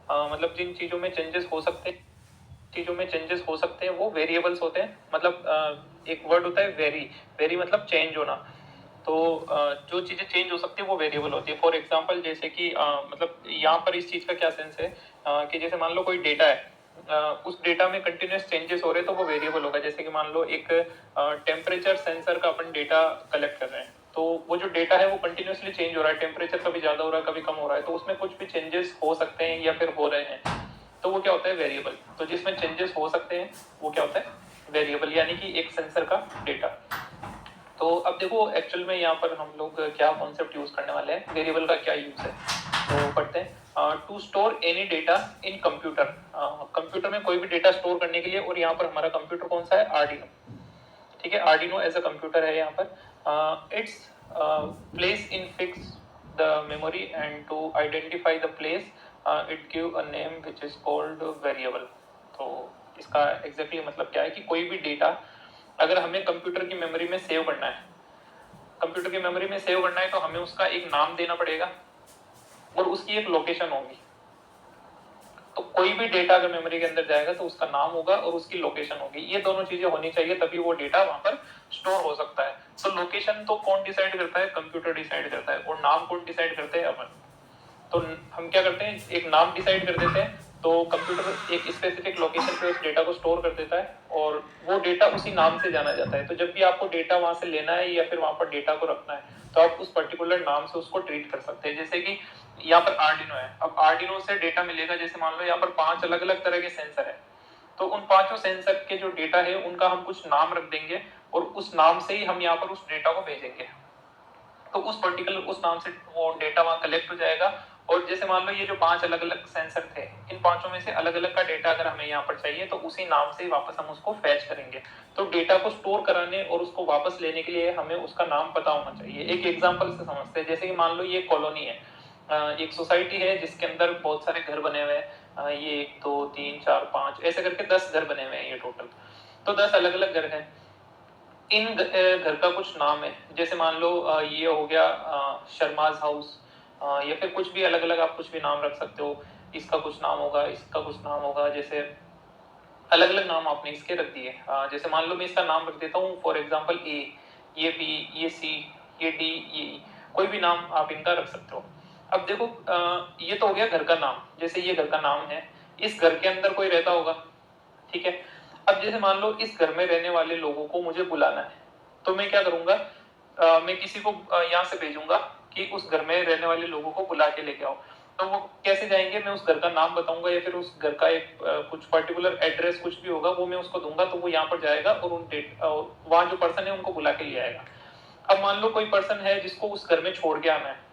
मतलब जिन चीज़ों में चेंजेस हो सकते हैं वो वेरिएबल्स होते हैं। मतलब एक वर्ड होता है वेरी मतलब चेंज होना। तो जो चीज़ें चेंज हो सकती है वो वेरिएबल होती है। फॉर एग्जांपल जैसे कि मतलब यहाँ पर इस चीज़ का क्या सेंस है कि जैसे मान लो कोई डेटा है, उस डेटा में कंटिन्यूस चेंजेस हो रहे हैं तो वो वेरिएबल होगा। जैसे कि मान लो एक टेम्परेचर सेंसर का अपन डेटा कलेक्ट कर रहे हैं, तो वो जो डेटा है वो कंटिन्यूसली चेंज हो रहा है, टेम्परेचर कभी ज़्यादा हो रहा है कभी कम हो रहा है, तो उसमें कुछ भी चेंजेस हो सकते हैं या फिर हो रहे हैं, तो वो क्या होता है वेरिएबल। तो जिसमें चेंजेस हो सकते हैं वो क्या होता है वेरिएबल, यानी कि एक सेंसर का डेटा। तो अब देखो एक्चुअल में यहाँ पर हम लोग क्या कॉन्सेप्ट यूज करने वाले हैं, वेरिएबल का क्या यूज है, तो पढ़ते हैं। To store any data in computer, computer में कोई भी डेटा स्टोर करने के लिए, और यहाँ पर हमारा कंप्यूटर कौन सा है, आर्डिनो। ठीक है, आर्डिनो एज अ कंप्यूटर है यहाँ पर। Its place in fix the memory and to identify the place it give a name which is called variable. तो इसका एग्जैक्टली मतलब क्या है कि कोई भी डेटा अगर हमें कंप्यूटर की मेमोरी में सेव करना है, कंप्यूटर की मेमोरी में सेव करना है तो हमें उसका एक नाम देना पड़ेगा और उसकी एक लोकेशन होगी। तो कोई भी डेटा अगर मेमोरी के अंदर जाएगा तो उसका नाम होगा और उसकी लोकेशन होगी, ये दोनों चीजें होनी चाहिए तभी वो डेटा वहां पर स्टोर हो सकता है। तो लोकेशन तो कौन डिसाइड करता है, कंप्यूटर डिसाइड करता है, और नाम कौन डिसाइड करते हैं, अपन। तो हम क्या करते हैं, एक नाम डिसाइड कर देते हैं, तो कंप्यूटर एक स्पेसिफिक लोकेशन पे उस डेटा को स्टोर कर देता है और वो डेटा उसी नाम से जाना जाता है। तो जब भी आपको डेटा वहां से लेना है या फिर वहां पर डेटा को रखना है तो आप उस पर्टिकुलर नाम से उसको ट्रीट कर सकते हैं। जैसे कि यहाँ पर आर्डिनो है, अब आर्डिनो से डेटा मिलेगा, जैसे मान लो यहाँ पर 5 अलग अलग तरह के सेंसर है, तो उन पांचों सेंसर के जो डेटा है उनका हम कुछ नाम रख देंगे और उस नाम से ही हम यहाँ पर उस डेटा को भेजेंगे। तो उस पर्टिकुलर उस नाम से वो डेटा वहां कलेक्ट हो जाएगा। और जैसे मान लो ये जो 5 अलग अलग सेंसर थे, इन पांचों में से अलग अलग का डेटा अगर हमें यहाँ पर चाहिए तो उसी नाम से ही वापस हम उसको फैच करेंगे। तो डेटा को स्टोर कराने और उसको वापस लेने के लिए हमें उसका नाम पता होना चाहिए। एक एग्जांपल से समझते हैं, जैसे कि मान लो ये कॉलोनी है, एक सोसाइटी है जिसके अंदर बहुत सारे घर बने हुए हैं, ये 1 2 3 4 5 ऐसे करके 10 घर बने हुए हैं ये टोटल। तो 10 अलग अलग घर हैं, इन घर का कुछ नाम है। जैसे मान लो ये हो गया शर्माज हाउस, या फिर कुछ भी अलग अलग आप कुछ भी नाम रख सकते हो। इसका कुछ नाम होगा, इसका कुछ नाम होगा, जैसे अलग अलग नाम आपने इसके रख दिए। जैसे मान लो मैं इसका नाम रख देता हूँ फॉर एग्जांपल ए, ये बी, ये सी, ये डी, ये ई, कोई भी नाम आप इनका रख सकते हो। अब देखो ये तो हो गया घर का नाम, जैसे ये घर का नाम है, इस घर के अंदर कोई रहता होगा, ठीक है। अब जैसे मान लो इस घर में रहने वाले लोगों को मुझे बुलाना है, तो मैं क्या करूंगा, मैं किसी को यहाँ से भेजूंगा कि उस घर में रहने वाले लोगों को बुला के लेके आओ। तो वो कैसे जाएंगे, मैं उस घर का नाम बताऊंगा या फिर उस घर का एक कुछ पर्टिकुलर एड्रेस कुछ भी होगा वो मैं उसको दूंगा, तो वो यहाँ पर जाएगा और वहां जो पर्सन है उनको बुला के ले आएगा। अब मान लो कोई पर्सन है जिसको उस घर में छोड़ के आना है,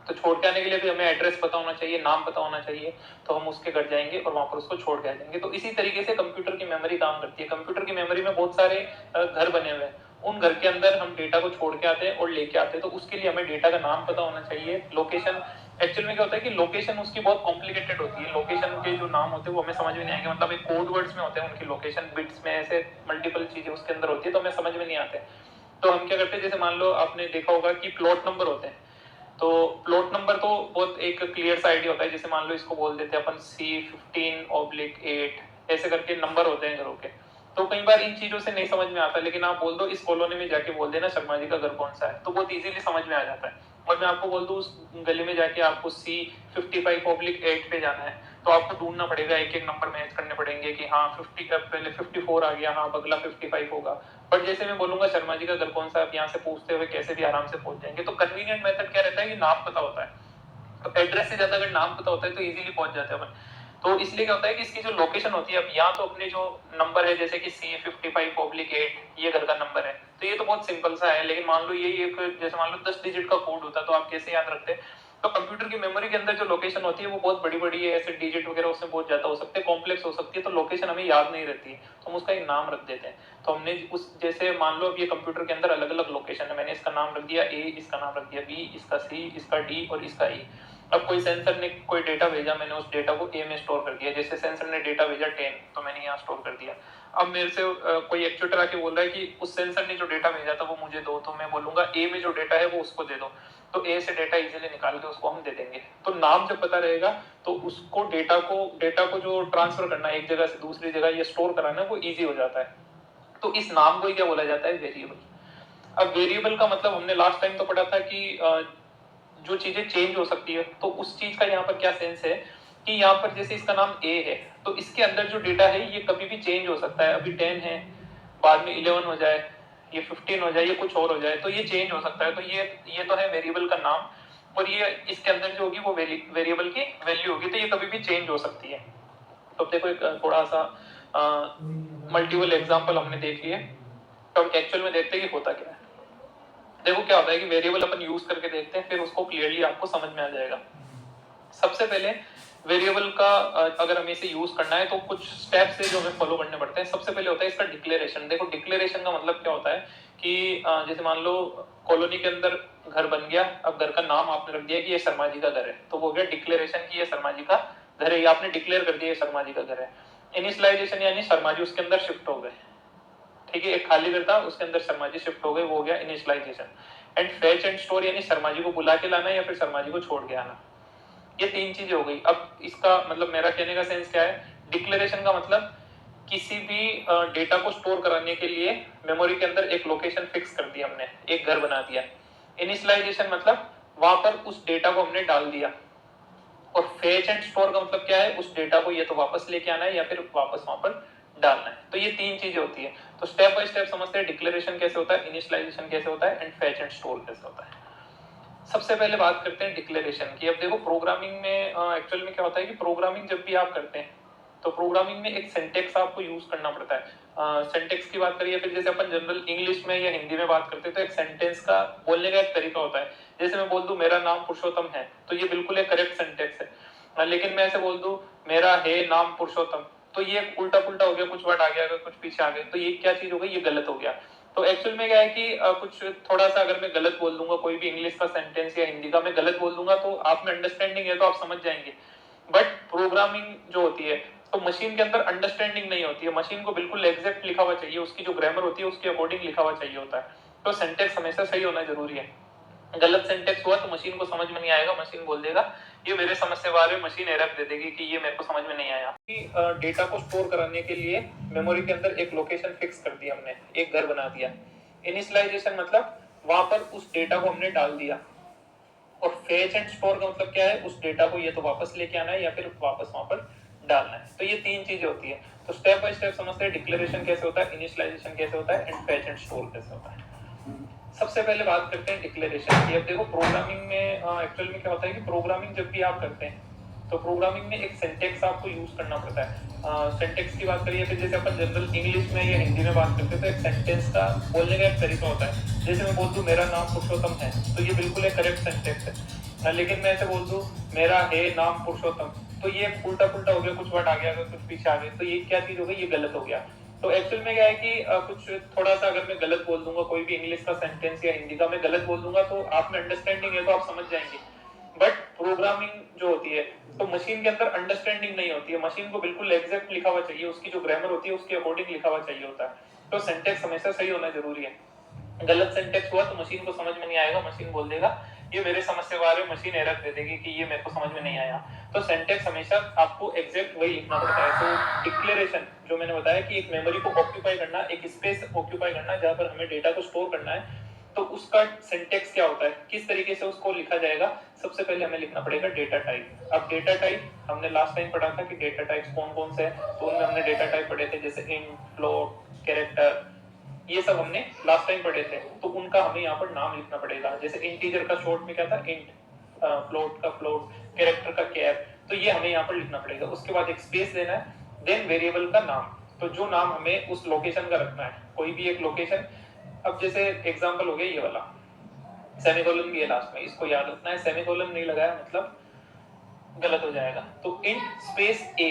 तो छोड़ के आने के लिए भी हमें एड्रेस पता होना चाहिए, नाम पता होना चाहिए, तो हम उसके घर जाएंगे और वहां पर उसको छोड़ के आ जाएंगे। तो इसी तरीके से कंप्यूटर की मेमोरी काम करती है। कंप्यूटर की मेमोरी में बहुत सारे घर बने हुए हैं, उन घर के अंदर हम डेटा को छोड़ के आते हैं और लेके आते हैं, तो उसके लिए हमें डेटा का नाम पता होना चाहिए, लोकेशन। एक्चुअल में क्या होता है कि लोकेशन उसकी बहुत कॉम्प्लिकेटेड होती है, लोकेशन के जो नाम होते हैं वो हमें समझ में नहीं आएंगे, मतलब एक कोड वर्ड्स में होते हैं उनकी लोकेशन, बिट्स में ऐसे मल्टीपल चीजें उसके अंदर होती है तो हमें समझ में नहीं आते। तो हम क्या करते हैं, जैसे मान लो आपने देखा होगा कि प्लॉट नंबर होते हैं, तो प्लॉट नंबर तो बहुत एक क्लियर सा आइडिया होता है, जैसे मान लो इसको बोल देते हैं अपन C15/8, ऐसे करके नंबर होते हैं घरों के। तो कई बार इन चीजों से नहीं समझ में आता, लेकिन आप बोल दो इस कॉलोनी में जाके बोल देना शर्मा जी का घर कौन सा है, तो बहुत इजीली समझ में आ जाता है। और मैं आपको बोल दूं उस गली में जाके आपको C55/8 पे जाना है, तो आपको ढूंढना पड़ेगा, एक एक नंबर मैच करने पड़ेंगे कि हाँ 50 का पहले 54 आ गया, हाँ अगला 55 होगा। बट जैसे मैं बोलूंगा शर्मा जी का घर कौन सा, आप यहाँ से पूछते हुए कैसे भी आराम से पहुंच जाएंगे। तो कन्वीनियंट मेथड क्या रहता है कि नाम पता होता है, तो एड्रेस से ज्यादा अगर नाम पता होता है तो इजीली पहुंच जाते हैं अपन। तो इसलिए क्या होता है कि इसकी जो लोकेशन होती है, अब यहाँ तो अपने जो नंबर है जैसे कि C55/8 ये घर का नंबर है, तो ये तो बहुत सिंपल सा है। लेकिन मान लो ये एक जैसे मान लो 10 डिजिट का कोड होता तो आप कैसे याद रखते हैं। तो कंप्यूटर की मेमोरी के अंदर जो लोकेशन होती है वो बहुत बड़ी बड़ी है, ऐसे डिजिट वगैरह उसमें बहुत ज्यादा हो सकते हैं, कॉम्प्लेक्स हो सकती है, तो लोकेशन हमें याद नहीं रहती है, तो हम उसका एक नाम रख देते हैं। तो हमने उस जैसे मान लो अब ये कंप्यूटर के अंदर अलग अलग लोकेशन है, मैंने इसका नाम रख दिया A, इसका नाम रख दिया B, इसका C, इसका D और इसका E। अब कोई सेंसर ने कोई डेटा भेजा, मैंने उस डेटा को ए में स्टोर कर दिया, जैसे सेंसर ने डेटा भेजा 10 तो मैंने यहाँ स्टोर कर दिया। अब मेरे से कोई एक्चुएटर आके बोल रहा है कि उस सेंसर ने जो डेटा भेजा था वो मुझे दो, तो मैं बोलूंगा ए में जो डेटा है वो उसको दे दो, तो ए से डेटा इजीली निकाल के उसको हम दे देंगे। तो नाम जब पता रहेगा तो उसको डेटा को जो ट्रांसफर करना है एक जगह से दूसरी जगह या स्टोर कराना वो ईजी हो जाता है। तो इस नाम को ही क्या बोला जाता है, वेरिएबल। अब वेरिएबल का मतलब हमने लास्ट टाइम तो पढ़ा था कि जो चीजें चेंज हो सकती है, तो उस चीज का यहाँ पर क्या सेंस है कि यहाँ पर जैसे इसका नाम ए है तो इसके अंदर जो डेटा है ये कभी भी चेंज हो सकता है। अभी 10 है, बाद में 11 हो जाए, ये 15 हो जाए, ये कुछ और हो जाए, तो ये चेंज हो सकता है। तो ये तो है वेरिएबल का नाम, और ये इसके अंदर जो होगी वो वेरिएबल की वैल्यू होगी, तो ये कभी भी चेंज हो सकती है। तो देखो एक थोड़ा सा मल्टीपल एग्जांपल हमने देख लिए, तो एक्चुअल में देखते हैं कि होता क्या है। देखो क्या होता है कि वेरिएबल अपन यूज करके देखते हैं, फिर उसको क्लियरली आपको समझ में आ जाएगा। सबसे पहले वेरिएबल का अगर हमें इसे यूज करना है तो कुछ स्टेप्स है जो हमें फॉलो करने पड़ते हैं। सबसे पहले होता है इसका डिक्लेरेशन। देखो डिक्लेरेशन का मतलब क्या होता है कि जैसे मान लो कॉलोनी के अंदर घर बन गया, अब घर का नाम आपने रख दिया कि ये शर्मा जी का घर है, तो वो हो गया डिक्लेरेशन कि ये शर्मा जी का घर है, ये आपने डिक्लेयर कर दिया ये शर्मा जी का घर है। इनिशियलाइजेशन यानी शर्मा जी उसके अंदर शिफ्ट हो गए, ठीक है, एक खाली घर था उसके अंदर शर्मा जी शिफ्ट हो गए, वो हो गया initialization. And fetch and store यानी शर्मा जी को बुला के लाना या फिर शर्मा जी को छोड़ के आना, ये तीन चीजें हो गई। अब इसका मतलब मेरा कहने का सेंस क्या है, डिक्लेरेशन का मतलब किसी भी डेटा को स्टोर कराने के लिए मेमोरी के अंदर एक लोकेशन फिक्स कर दी हमने, एक घर बना दिया। इनिशियलाइजेशन मतलब वहां पर उस डेटा को हमने डाल दिया, और फेच एंड स्टोर का मतलब क्या है, उस डेटा को ये तो वापस लेके आना है या फिर वापस वहां पर डालना है। तो ये तीन चीजें होती है। तो स्टेप बाय स्टेप समझते हैं डिक्लेरेशन कैसे होता है, इनिशियलाइजेशन कैसे होता है, एंड फेच एंड स्टोर कैसे होता है। सबसे पहले बात करते हैं डिक्लेरेशन की। अब देखो प्रोग्रामिंग में एक्चुअल में क्या होता है कि प्रोग्रामिंग जब भी आप करते हैं तो प्रोग्रामिंग में एक सिंटेक्स आपको यूज करना पड़ता है। सिंटेक्स की बात करिए, फिर जैसे अपन जनरल इंग्लिश में या हिंदी में बात करते हैं तो एक सेंटेंस का बोलने का एक तरीका होता है। जैसे मैं बोल दूं मेरा नाम पुरुषोत्तम है, तो ये बिल्कुल एक करेक्ट सेंटेंस है। लेकिन मैं ऐसे बोल दूं मेरा है नाम पुरुषोत्तम, तो ये उल्टा पुल्टा हो गया, कुछ वर्ड आ गया, कुछ पीछे आ गए, तो ये क्या चीज हो गई, ये गलत हो गया। तो एक्चुअल में क्या है कि कुछ थोड़ा सा अगर मैं गलत बोल दूंगा कोई भी इंग्लिश का सेंटेंस या हिंदी का मैं गलत बोल दूंगा तो आप में अंडरस्टैंडिंग है तो आप समझ जाएंगे। बट प्रोग्रामिंग जो होती है तो मशीन के अंदर अंडरस्टैंडिंग नहीं होती है, मशीन को बिल्कुल एग्जैक्ट लिखा हुआ चाहिए, उसकी जो ग्रामर होती है उसके अकॉर्डिंग लिखा हुआ चाहिए होता है। तो सेंटेंस हमेशा सही होना जरूरी है। गलत सेंटेंस हुआ तो मशीन को समझ में नहीं आएगा, मशीन बोल देगा ये मेरे समझ से बाहर है, मशीन एरर दे देगी कि ये मेरे को समझ में नहीं आया। डेटा को स्टोर कराने के लिए मेमोरी के अंदर एक लोकेशन फिक्स कर दी हमने, एक घर बना दिया। इनिशियलाइजेशन मतलब वहां पर उस डेटा को हमने डाल दिया, और फेच एंड स्टोर का मतलब क्या है, उस डेटा को ये तो वापस लेके आना है या फिर वापस वहां पर डालना है। तो ये तीन चीजें होती है। तो स्टेप बाय स्टेप समझते हैं डिक्लेरेशन कैसे होता है, इनिशियलाइजेशन कैसे होता है, एंड फेच एंड स्टोर कैसे होता है। सबसे पहले बात करते हैं डिक्लेरेशन की। अब देखो प्रोग्रामिंग में एक्चुअल में क्या होता है कि प्रोग्रामिंग जब भी आप करते हैं तो प्रोग्रामिंग में एक सिंटेक्स आपको यूज करना पड़ता है। सिंटेक्स की बात करिए, फिर जैसे अपन जनरल इंग्लिश में या हिंदी में बात करते हैं तो एक सेंटेंस का बोलने का एक तरीका होता है। जैसे मैं बोल दूं मेरा नाम पुरुषोत्तम है, तो ये बिल्कुल एक करेक्ट सेंटेंस है। लेकिन मैं ऐसे बोल दूं मेरा है नाम पुरुषोत्तम, तो ये उल्टा पुल्टा हो गया, कुछ वर्ड आ गया, कुछ पीछे आ गए, तो ये क्या चीज हो गई, ये गलत हो गया। तो एक्चुअल में क्या है कि कुछ थोड़ा सा अगर मैं गलत बोल दूंगा कोई भी इंग्लिश का सेंटेंस या हिंदी का मैं गलत बोल दूंगा तो आप में अंडरस्टैंडिंग है तो आप समझ जाएंगे। बट प्रोग्रामिंग जो होती है तो मशीन के अंदर अंडरस्टैंडिंग नहीं होती है, मशीन को बिल्कुल एग्जैक्ट लिखा हुआ चाहिए, उसकी जो ग्रामर होती है उसके अकॉर्डिंग लिखा हुआ चाहिए होता है। तो सेंटेक्स हमेशा सही होना जरूरी है। गलत सेंटेक्स हुआ तो मशीन को समझ में नहीं आएगा, मशीन बोल देगा ये मेरे समझ से बाहर है, मशीन एरर दे देगी कि ये मेरे को समझ में नहीं आया। तो सेंटेक्स हमेशा आपको एग्जैक्ट वही लिखना पड़ता है। तो डिक्लेरेशन जो मैंने बताया कि एक मेमोरी को ऑक्यूपाई करना, एक स्पेस ऑक्यूपाई करना जहां पर हमें डेटा को स्टोर करना है, तो उसका सिंटेक्स क्या होता है, किस तरीके से उसको लिखा जाएगा। सबसे पहले हमें लिखना पड़ेगा डेटा टाइप। अब डेटा टाइप हमने लास्ट टाइम पढ़ा था कि डेटा टाइप्स कौन कौन से हैं, तो उनमें हमने डेटा टाइप पढ़े थे जैसे इंट, फ्लोट, कैरेक्टर, ये सब हमने लास्ट टाइम पढ़े थे। तो उनका हमें यहाँ पर नाम लिखना पड़ेगा। जैसे इंटीजर का शॉर्ट में क्या था, इंट, फ्लोट का फ्लोट, कैरेक्टर का कैर, तो ये हमें यहाँ पर लिखना पड़ेगा। उसके बाद एक स्पेस देना है, देन वेरिएबल का नाम, तो जो नाम हमें उस लोकेशन का रखना है, कोई भी एक लोकेशन। अब जैसे एग्जांपल हो गया ये वाला, सेमीकोलन भी है लास्ट में, इसको याद रखना है, सेमीकोलन नहीं लगाया मतलब गलत हो जाएगा। तो इंट स्पेस ए,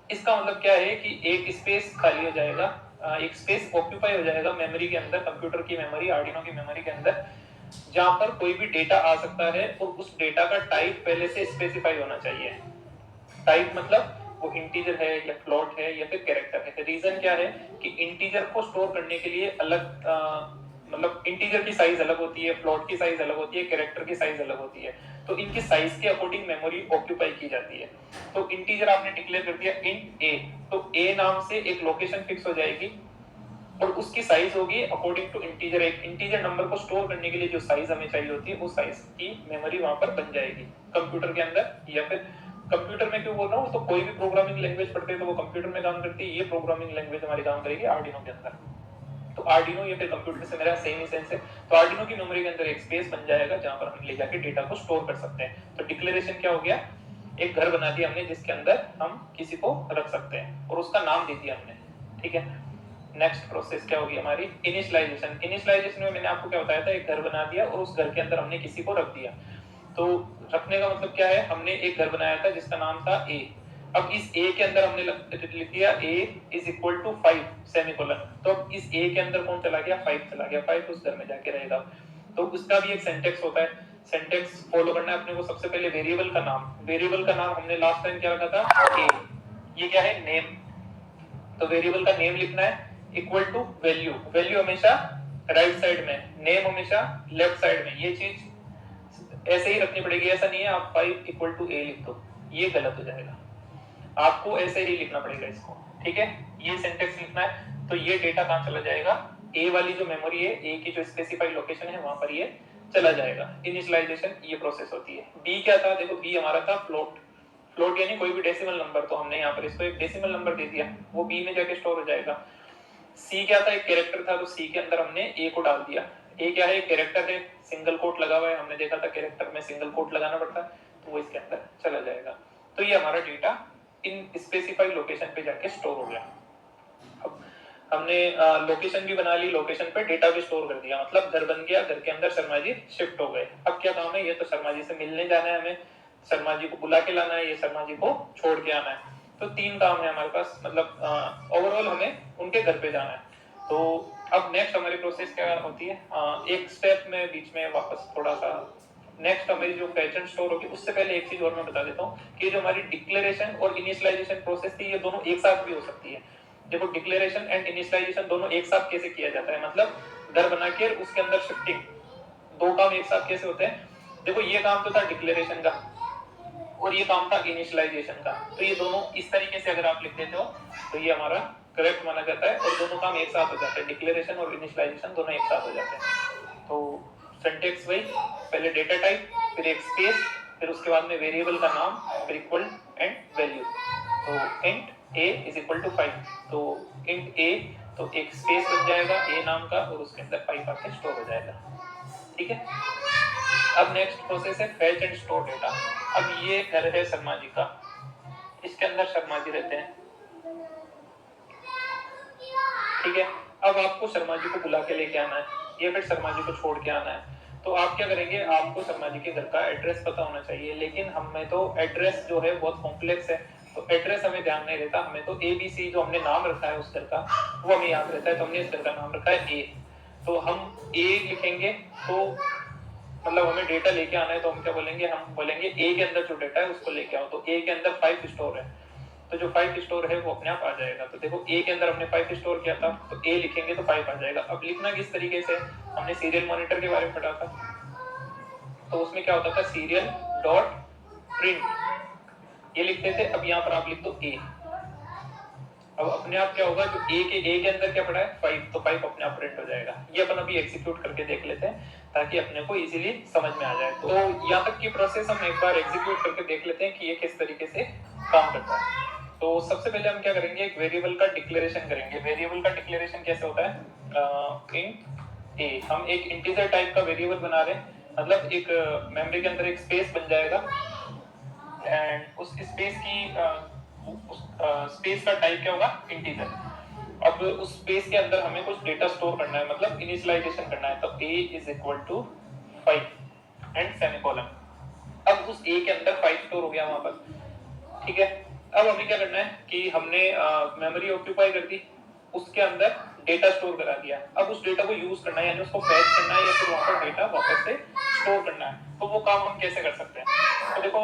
इसका मतलब क्या है कि एक स्पेस खाली हो जाएगा, एक स्पेस ऑक्यूपाई हो जाएगा मेमोरी के अंदर, कंप्यूटर की मेमोरी, आर्डिनो की मेमोरी के अंदर, जहां पर कोई भी डेटा आ सकता है और उस डेटा का टाइप पहले से स्पेसिफाई होना चाहिए। टाइप मतलब वो इंटीजर है या फ्लोट है या फिर कैरेक्टर है। रीजन क्या है कि इंटीजर को स्टोर करने के लिए अलग मतलब इंटीजर की साइज अलग होती है, फ्लोट की साइज अलग होती है, कैरेक्टर की साइज अलग होती है, तो इनकी साइज के अकॉर्डिंग मेमोरी ऑक्यूपाई की जाती है। तो इंटीजर आपने डिक्लेयर कर दिया इंट ए, तो ए नाम से एक लोकेशन फिक्स हो जाएगी और उसकी साइज होगी अकॉर्डिंग टू इंटीजर। एक इंटीजर नंबर को स्टोर करने के लिए जो साइज हमें चाहिए होती है उस साइज की मेमोरी वहां पर बन जाएगी कंप्यूटर के अंदर। या फिर कंप्यूटर में क्यों बोल रहा हूँ, तो कोई भी प्रोग्रामिंग लैंग्वेज पढ़ते हैं तो वो कंप्यूटर में काम करती है, ये प्रोग्रामिंग लैंग्वेज हमारी काम करेगी आर्डिनो के अंदर। तो आर्डिनो या फिर कंप्यूटर से मेरा सेम ही सेंस है। तो आर्डिनो की मेमोरी के अंदर एक स्पेस बन जाएगा जहां पर हम ले जाके डेटा को स्टोर कर सकते हैं। तो डिक्लेरेशन क्या हो गया, एक घर बना दिया हमने जिसके अंदर हम किसी को रख सकते हैं और उसका नाम दे दिया हमने, ठीक है। नेक्स्ट प्रोसेस क्या होगी हमारी, इनिशियलाइजेशन। इनिशियलाइजेशन में मैंने आपको क्या बताया था, एक घर बना दिया और उस घर के अंदर हमने किसी को रख दिया। तो रखने का मतलब क्या है, हमने एक घर बनाया था जिसका नाम था ए। अब इस ए के अंदर हमने लिख दिया ए इज इक्वल टू 5 सेमीकोलन। तो अब इस ए के अंदर कौन चला गया, 5 चला गया, 5 उस घर में जाके रहेगा। तो उसका भी एक सिंटैक्स होता है, सिंटैक्स फॉलो करना है अपने को। सबसे पहले वेरिएबल का नाम, वेरिएबल का नाम हमने लास्ट टाइम क्या रखा था, ए। ये क्या है, नेम। तो वेरिएबल का नेम लिखना है इक्वल टू वैल्यू, वैल्यू हमेशा राइट साइड में, नेम हमेशा लेफ्ट साइड में। ये चीज ऐसे ही रखनी पड़ेगी, ऐसा नहीं है आप 5 इक्वल टू ए लिख दो, ये गलत हो जाएगा। आपको ऐसे ही लिखना पड़ेगा इसको, ठीक है। ये सिंटैक्स लिखना है। तो ये डेटा कहां चला जाएगा, ए वाली जो मेमोरी है, ए की जो स्पेसिफाइड लोकेशन है वहां पर ये चला जाएगा। इनिशियलाइजेशन ये प्रोसेस होती है। बी क्या था, देखो बी हमारा था फ्लोट। फ्लोट यानी कोई भी डेसिमल नंबर, तो हमने यहाँ पर इसको एक डेसिमल नंबर दे दिया, वो बी में जाके स्टोर हो जाएगा। सी क्या था, एक कैरेक्टर था, तो सी के अंदर हमने ए को डाल दिया। ए क्या है, कैरेक्टर है, सिंगल कोट लगा हुआ है, हमने देखा था कैरेक्टर में सिंगल कोट लगाना पड़ता है, तो वो इसके अंदर चला जाएगा। तो ये हमारा डेटा इन स्पेसिफाइड लोकेशन पे जाके स्टोर हो गया। अब हमने लोकेशन भी बना ली, लोकेशन पे डेटा भी स्टोर कर दिया, मतलब घर बन गया, घर के अंदर शर्मा जी शिफ्ट हो गए। अब क्या काम है, ये तो शर्मा जी से मिलने जाना है हमें, शर्मा जी को बुला के लाना है, ये शर्मा जी को छोड़ के आना है। तो 3 काम है हमारे पास, मतलब ओवरऑल हमें उनके घर पे जाना है। तो अब नेक्स्ट हमारी प्रोसेस क्या होती है, एक स्टेप में बीच में वापस थोड़ा सा, नेक्स्ट हमारी जो फैच एंड स्टोर होगी, उससे पहले एक चीज और मैं बता देता हूँ कि जो हमारी डिक्लेरेशन और इनिशियलाइजेशन प्रोसेस थी, ये दोनों एक साथ भी हो सकती है। देखो डिक्लेरेशन एंड इनिशियलाइजेशन दोनों एक साथ कैसे किया जाता है, मतलब घर बना के उसके अंदर शिफ्टिंग, दो काम एक साथ कैसे होते हैं। देखो ये काम तो था डिक्लेरेशन का और ये काम था इनिशियलाइजेशन का, तो ये दोनों इस तरीके से अगर आप लिख देते हो तो ये हमारा करेक्ट माना जाता है और दोनों काम एक साथ हो जाते हैं, डिक्लेरेशन और इनिशियलाइजेशन दोनों एक साथ हो जाते हैं। तो सिंटैक्स वही, पहले डेटा टाइप, फिर एक स्पेस, फिर उसके बाद में वेरिएबल का नाम, फिर इक्वल एंड वैल्यू। तो int a is equal to 5, तो इंट ए, तो एक स्पेस बन जाएगा ए नाम का और उसके अंदर 5 आके स्टोर हो जाएगा, ठीक है। अब नेक्स्ट प्रोसेस है फेच एंड स्टोर डेटा। अब ये घर है शर्मा जी का, इसके अंदर शर्मा जी रहते हैं, ठीक है। अब आपको शर्मा जी को बुला के लेके आना है या फिर शर्मा जी को छोड़ के आना है, तो आप क्या करेंगे, आपको शर्मा जी के घर का एड्रेस पता होना चाहिए, लेकिन हमें तो एड्रेस जो है बहुत कॉम्प्लेक्स है, तो एड्रेस हमें ध्यान नहीं रहता, हमें तो ABC जो हमने नाम रखा है उस घर का वो हमें याद रहता है, तो हमने इस घर का नाम रखा है ए। तो हम ए लिखेंगे, तो मतलब हमें डेटा लेके आना है, तो हम क्या बोलेंगे, हम बोलेंगे ए के अंदर जो डेटा है उसको लेके आओ। तो ए के अंदर 5 स्टोर है, तो जो 5 स्टोर है वो अपने आप आ जाएगा। तो देखो ए के अंदर हमने 5 स्टोर किया था, तो ए लिखेंगे तो 5 आ जाएगा। अब लिखना किस तरीके से, हमने सीरियल मॉनिटर के बारे में पढ़ा था, तो उसमें क्या होता था, सीरियल डॉट प्रिंट ये लिखते थे। अब यहाँ पर आप लिख दो ए, अब अपने आप क्या होगा, जो ए के अंदर क्या पड़ा है 5, तो 5 अपने आप प्रिंट हो जाएगा। ये अपन अभी एग्जीक्यूट करके देख लेते हैं ताकि अपने को इजीली समझ में आ जाए। तो यहाँ तक की प्रोसेस हम एक बार एग्जीक्यूट करके देख लेते हैं कि ये किस तरीके से काम करता है। तो सबसे पहले हम क्या करेंगे, एक वेरिएबल का डिक्लेरेशन करेंगे। वेरिएबल का डिक्लेरेशन कैसे होता है, इंट ए, हम एक इंटीजर टाइप का वेरिएबल बना रहे हैं, मतलब एक मेमोरी के अंदर एक स्पेस बन जाएगा एंड उस स्पेस की स्पेस का टाइप क्या होगा, इंटीजर। अब उस स्पेस के अंदर हमें कुछ डेटा स्टोर करना है, मतलब इनिशियलाइजेशन करना है, तो a is equal to 5 and semicolon. अब उस a के अंदर 5 स्टोर हो गया वहां पर, ठीक है। अब हमें क्या करना है कि हमने मेमोरी ऑक्यूपाई कर दी, उसके अंदर डेटा स्टोर करा दिया। अब उस डेटा को यूज करना है, यानी उसको फैच करना है या फिर वहां पर डेटा वापस से स्टोर करना है। तो वो काम हम कैसे कर सकते हैं? तो देखो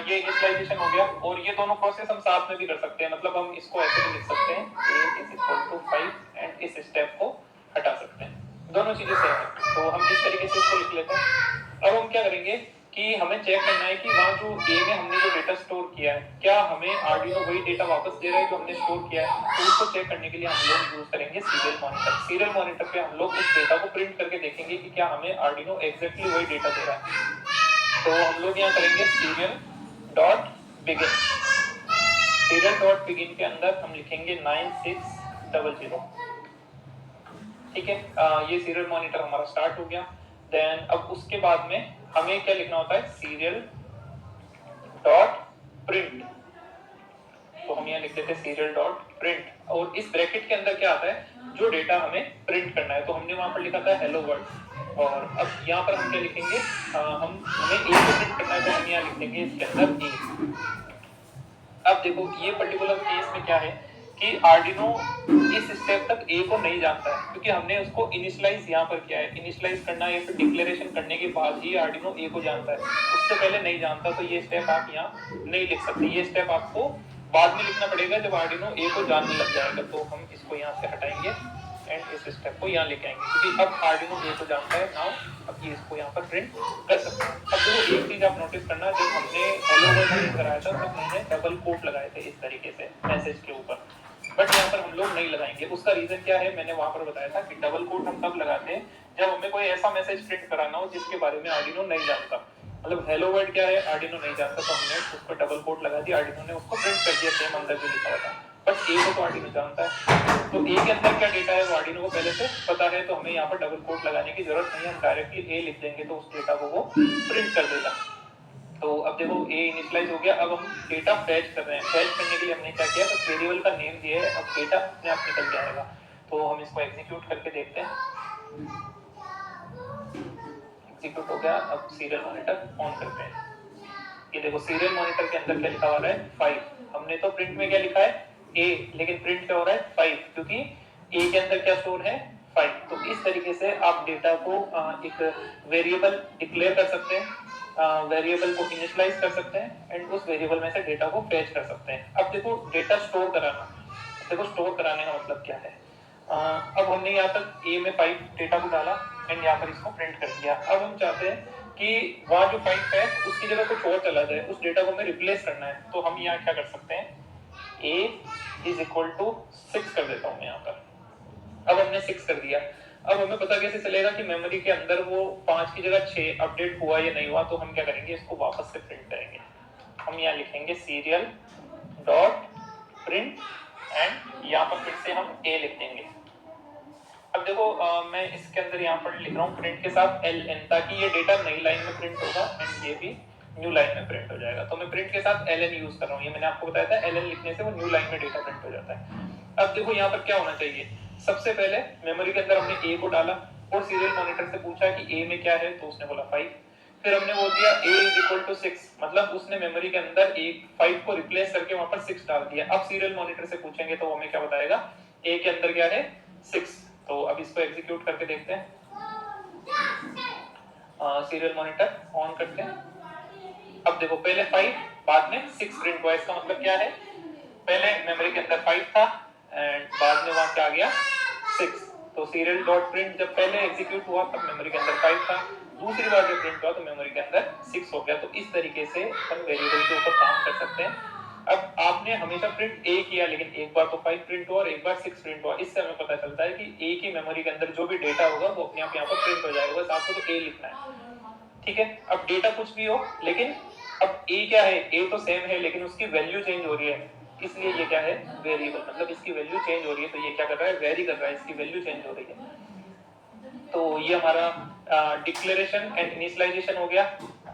ये इनिशियलाइजेशन हो गया, और ये दोनों प्रोसेस हम साथ में भी कर सकते हैं। मतलब हम इसको ऐसे भी लिख सकते हैं a = 5 एंड इस स्टेप को हटा सकते हैं। दोनों चीजें सेम है, तो हम इस तरीके से इसको लिख लेते हैं। अब हम क्या करेंगे कि हमें चेक करना है कि वहाँ जो ए में हमने जो डेटा स्टोर किया है, क्या हमें आर्डिनो वही डेटा वापस दे रहा है जो हमने स्टोर किया है। तो उसको चेक करने के लिए हम लोग यूज करेंगे सीरियल मॉनिटर। सीरियल मॉनिटर पे हम लोग उस डेटा को प्रिंट करके देखेंगे कि क्या हमें आर्डिनो एग्जैक्टली वही डेटा दे रहा है। तो हम लोग यहाँ करेंगे serial dot begin. Serial dot begin के अंदर हम लिखेंगे 9600। ठीक है, ये सीरियल मॉनिटर हमारा स्टार्ट हो गया। देन अब उसके बाद में हमें क्या लिखना होता है, सीरियल डॉट प्रिंट। तो हम यहाँ लिख देते हैं सीरियल डॉट प्रिंट, और इस ब्रैकेट के अंदर क्या आता है, जो डेटा हमें प्रिंट करना है। तो हमने वहां पर लिखा था हेलो वर्ल्ड, और अब यहाँ पर हम क्या लिखेंगे, हमें ए को प्रिंट करना है, तो हम यहाँ लिख देंगे इसके अंदर ए। अब देखो ये पर्टिकुलर केस में क्या है कि आर्डिनो इस स्टेप तक ए को नहीं जानता है, क्योंकि हमने उसको इनिशियलाइज यहाँ पर किया है। इनिशियलाइज करना या फिर डिक्लेरेशन करने के बाद ही आर्डिनो ए को जानता है, उससे पहले नहीं जानता। तो ये स्टेप आप यहाँ नहीं लिख सकते, ये स्टेप आपको बाद में लिखना पड़ेगा जब आर्डिनो ए को जानने लग जाएगा। तो हम इसको यहाँ से हटाएंगे एंड इस स्टेप को यहाँ लेके आएंगे, क्योंकि अब आर्डिनो ए को जानता है नाउ। अब ये इसको यहाँ पर प्रिंट कर सकते हैं। अब देखो एक चीज आप नोटिस करना, जब हमने हेलो वर्ल्ड प्रिंट कराया था तब मैंने डबल कोट लगाए थे इस तरीके से मैसेज के ऊपर, बट यहाँ पर हम लोग नहीं लगाएंगे। उसका रीजन क्या है, मैंने वहां पर बताया था कि डबल कोट हम तब लगाते हैं जब हमें कोई ऐसा मैसेज प्रिंट कराना हो जिसके बारे में आर्डिनो नहीं जानता। मतलब हेलो वर्ल्ड क्या है आर्डिनो नहीं जानता, तो हमने उसको डबल कोट लगा दिया, आर्डिनो ने उसको प्रिंट कर दिया सेम अंदर जो लिखा हुआ था। बट ए को तो आर्डिनो जानता है, तो ए के अंदर क्या डेटा है वो आर्डिनो को पहले से पता है, तो हमें यहाँ पर डबल कोट लगाने की जरूरत नहीं है। हम डायरेक्टली ए लिख देंगे तो उस डेटा को वो प्रिंट कर देगा। तो अब देखो ए इनिशियलाइज हो गया। अब हम डेटा फैच कर रहे हैं। फैच करने के लिए हमने क्या किया, तो वेरिएबल का नेम दिया है, अब डेटा अपने आप निकल जाएगा। तो हम इसको एग्जीक्यूट करके देखते हैं। एग्जीक्यूट हो गया। अब सीरियल मॉनिटर ऑन करते हैं। ये देखो सीरियल मॉनिटर के अंदर क्या लिखा हुआ है, 5। हमने तो प्रिंट में क्या लिखा है, ए, लेकिन प्रिंट क्या हो रहा है, 5, क्योंकि ए के अंदर क्या स्टोर है, 5। तो इस तरीके से आप डेटा को एक वेरिएबल डिक्लेयर कर सकते हैं, वेरिएबल को इनिशियलाइज कर सकते हैं एंड उस वेरिएबल में से डेटा को फैच कर सकते हैं। अब देखो डेटा स्टोर कराना, देखो स्टोर कराने का मतलब क्या है। अब हमने यहाँ तक ए में 5 डेटा को डाला एंड यहाँ पर इसको प्रिंट कर दिया। अब हम चाहते हैं कि वहाँ जो 5 है उसकी जगह कुछ और चला जाए, उस डेटा को हमें रिप्लेस करना है। तो हम यहाँ क्या कर सकते हैं, a = 6 कर देता हूँ मैं यहाँ पर। अब हमने 6 कर दिया। अब हमें पता कैसे चलेगा कि मेमोरी के अंदर वो 5 की जगह 6 अपडेट हुआ या नहीं हुआ। तो हम क्या करेंगे, इसको वापस से प्रिंट करेंगे। हम यहाँ लिखेंगे सीरियल डॉट प्रिंट एंड यहाँ पर फिर से हम a लिख देंगे। अब देखो मैं इसके अंदर यहाँ पर लिख रहा हूँ प्रिंट के साथ ln, ताकि ये डेटा नई लाइन में प्रिंट होगा एंड ये भी न्यू लाइन में प्रिंट हो जाएगा। तो मैं प्रिंट के साथ ln यूज कर रहा हूँ। ये मैंने आपको बताया था, ln लिखने से वो न्यू लाइन में डेटा प्रिंट हो जाता है। अब देखो यहाँ पर क्या होना चाहिए, सबसे पहले मेमोरी के अंदर हमने a को डाला और सीरियल मॉनिटर से पूछा कि a में क्या है, तो उसने बोला 5। फिर हमने बोल दिया a = 6, मतलब उसने मेमोरी के अंदर 5 को रिप्लेस करके वहां पर 6 डाल दिया। अब सीरियल मॉनिटर से पूछेंगे तो हमें क्या बताएगा, a के अंदर क्या है, 6। तो अब इसको एग्जीक्यूट करके देखते हैं। सीरियल मॉनिटर ऑन करते हैं। अब देखो पहले 5 बाद में 6 प्रिंट हुआ। इसका मतलब क्या है, पहले मेमोरी के अंदर 5 था एंड बाद में वहां क्या आ गया, 6। तो सीरियल डॉट प्रिंट जब पहले एग्जीक्यूट हुआ तब मेमोरी के अंदर 5 था, दूसरी बार जब प्रिंट हुआ तो मेमोरी के अंदर 6 हो गया। तो इस तरीके से हम वेरिएबल के ऊपर काम कर सकते हैं। अब आपने हमेशा प्रिंट a किया, लेकिन एक बार तो 5 प्रिंट हुआ और एक बार 6 प्रिंट हुआ। इससे हमें पता चलता है कि a की मेमोरी के अंदर जो भी डेटा होगा वो अपने आप यहाँ पर प्रिंट हो जाएगा, बस आपको तो a लिखना है। ठीक है, अब डेटा कुछ भी हो, लेकिन अब a क्या है, a तो सेम है लेकिन उसकी वैल्यू चेंज हो रही है, इसलिए ये क्या है, वेरिएबल, मतलब इसकी वैल्यू चेंज हो रही है। तो ये क्या कर रहा है, वेरी कर रहा है, इसकी वैल्यू चेंज हो रही है। तो ये हमारा डिक्लेरेशन एंड इनिशियलाइजेशन हो गया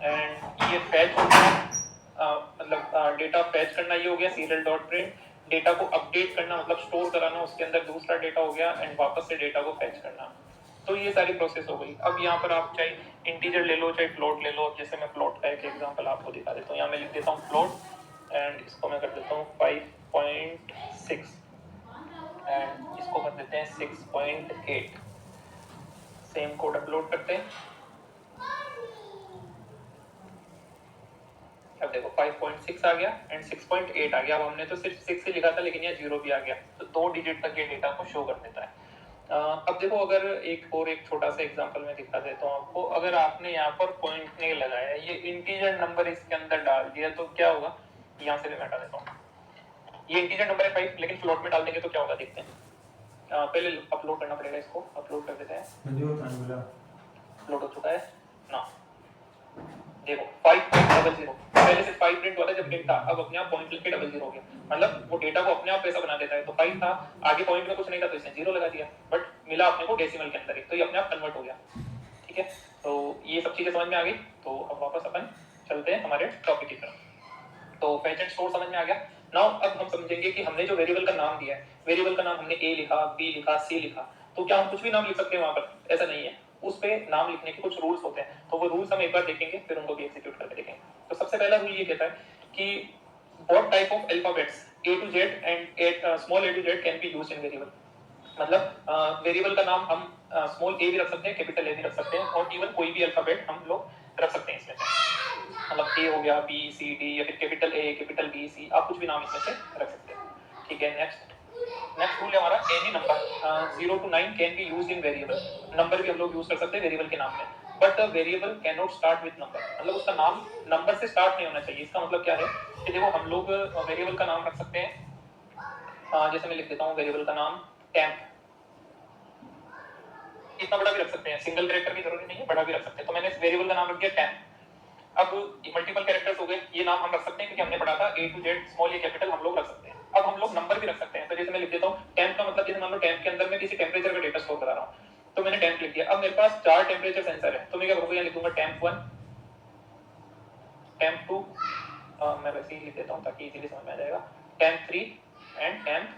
एंड ये फैच हो गया, मतलब डेटा फैच करना ये हो गया सीरियल डॉट प्रिंट। डेटा को अपडेट करना मतलब स्टोर कराना, उसके अंदर दूसरा डेटा हो गया एंड वापस से डेटा को फैच करना। तो ये सारी प्रोसेस हो गई। अब यहाँ पर आप चाहे इंटीजर ले लो चाहे फ्लोट ले लो। जैसे मैं फ्लोट का एक एग्जांपल आपको दिखा देता हूँ। यहाँ मैं लिख देता हूँ फ्लोट एंड इसको मैं कर देता हूँ 5.6 एंड इसको कर देते हैं 6.8। सेम कोड अपलोड करते हैं। अब देखो 5.6 आ गया एंड 6.8 आ गया। अब हमने तो सिर्फ 6 ही लिखा था लेकिन यहाँ 0 भी आ गया, तो 2 डिजिट तक ये डेटा को शो कर देता है। अब देखो अगर एक छोटा सा एग्जांपल में दिखा देता हूँ आपको। अगर आपने यहाँ पर पॉइंट नहीं लगाया, ये इंटीजर नंबर इसके अंदर डाल दिया तो क्या होगा? यहाँ से भी मैं हटा देता हूँ। ये इंटीजर नंबर है 5, लेकिन फ्लोट में डाल देंगे तो क्या होगा देखते हैं। पहले अपलोड करना पड़ेगा, इसको अपलोड कर देते हैं। अपलोड हो चुका है ना, देखो 5.00। पहले से 5 प्रिंट हुआ था जब प्रिंट था, अब अपने आप पॉइंट लिख के 00 हो गया। मतलब वो डेटा को अपने आप वैसा बना देता है। तो 5 था, आगे पॉइंट में कुछ नहीं था तो इसने 0 लगा दिया, बट मिला अपने को डेसिमल के अंदर ही, तो ये अपने आप कन्वर्ट हो गया। ठीक है, तो ये सब चीजें समझ में आ गई। तो अब वापस अपन चलते हैं हमारे टॉपिक की तरफ। तो फेच एंड स्टोर समझ में आ गया। नाउ अब हम समझेंगे कि हमने जो वेरिएबल का नाम दिया है, वेरिएबल का नाम हमने a लिखा, b लिखा, c लिखा, तो क्या हम कुछ भी नाम लिख सकते हैं वहां पर? ऐसा नहीं है, उस पे नाम लिखने के कुछ रूल्स होते हैं। तो वो रूल्स हम एक बार देखेंगे, फिर उनको भी एग्जीक्यूट करके देखेंगे। तो सबसे पहला रूल ये कहता है कि what type of alphabets a to z and small a to z can be used in variable। मतलब वेरिएबल का नाम हम स्मॉल a भी रख सकते हैं, कैपिटल a भी रख सकते हैं, और इवन कोई भी अल्फाबेट हम लोग रख सकते हैं इसमें से। मतलब a हो गया, b c d, या फिर capital a capital b c, आप कुछ भी नाम इसमें से रख सकते हैं। ठीक है, नेक्स्ट रूल है हमारा any number 0 to 9 can be used in variable. Number भी हम लोग यूज कर सकते हैं वेरिएबल के नाम में, but the variable can not start with number. मतलब उसका नाम नंबर से स्टार्ट नहीं होना चाहिए। इसका मतलब क्या है कि देखो हम लोग वेरिएबल का नाम रख सकते हैं, जैसे मैं लिख देता हूँ वेरिएबल का नाम टेम्प। इतना बड़ा भी रख सकते हैं, सिंगल कैरेक्टर की जरूरी नहीं है, बड़ा भी रख सकते हैं। तो मैंने इस वेरिएबल का नाम रख दिया टेम्प। अब मल्टीपल कैरेक्टर्स हो गए, ये नाम हम रख सकते हैं क्योंकि हमने पढ़ा था A to Z स्मॉल या कैपिटल हम लोग रख सकते हैं। अब हम लोग नंबर भी रख सकते हैं। तो जैसे मैं लिख देता हूँ टेम्प का मतलब, जैसे मान लो टेम्प के अंदर मैं किसी टेम्परेचर का डेटा स्टोर करा रहा हूँ, तो मैंने टेम्प लिख दिया। अब मेरे पास 4 टेम्परेचर सेंसर है, तो मैं क्या करूंगा, यहाँ लिखूंगा टेम्प 1, टेम्प 2, मैं वैसे ही लिख देता हूँ ताकि इजीली समझ में आ जाएगा, टेम्प 3 एंड टेम्प